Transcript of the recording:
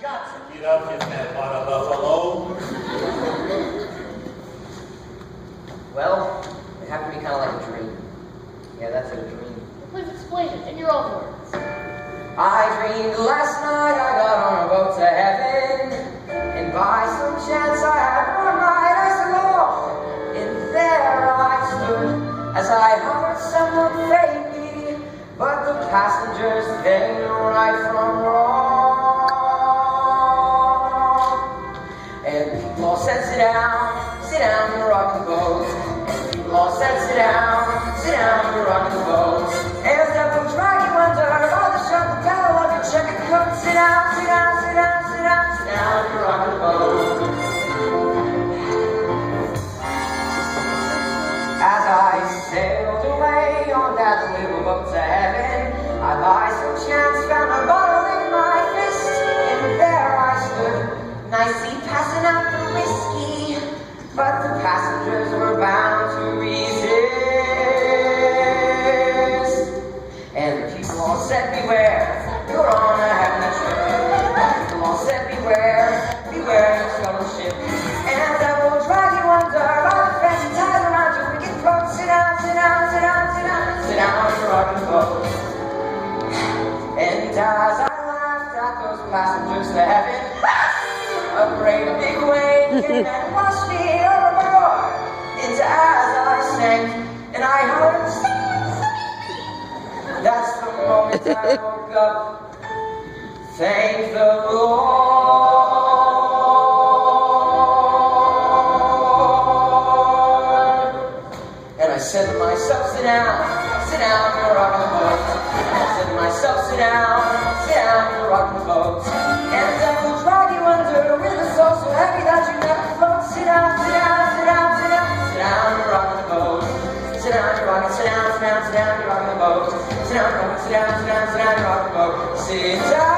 got to get up, you fat bottom buffalo. Well, it happened to be kind of like a dream. Yeah, that's a dream. Please explain it in your own words. I dreamed last night I got on a boat to heaven, and by some chance I had one night I saw, and there I stood as I heard someone fade me, but the passengers they knew right from wrong. And people all said, sit down, you're rocking the boat. And people all said, sit down, you're rocking the boat. And the devil drag you under all the sharp pedal of your checker coat. Sit down, you're rocking the boat. As I sailed away on that little boat to heaven, I by some chance found a bottle in my fist, and there I stood, nicely passing out the whiskey, but the passengers were bound to resist. And the people all said, beware, you're on a heavenly trip. The people all said, beware, your scuttle ship. And that will drag you under all the fancy ties around your wicked throat. Sit down, you're rocking the boat. And as I laughed at those passengers to heaven, a great big wave came and washed me overboard. Into as I sank, and I heard, that's the moment I woke up. Thank the Lord. And I said to myself, sit down, you're rocking the boat. And I said to myself, sit down, you're rocking the boat. And the devil will drag you under with a soul so heavy that you never float. Sit down, you're rocking the boat. Sit down, you're rocking the boat. Sit down, you're rocking the boat. Sit down.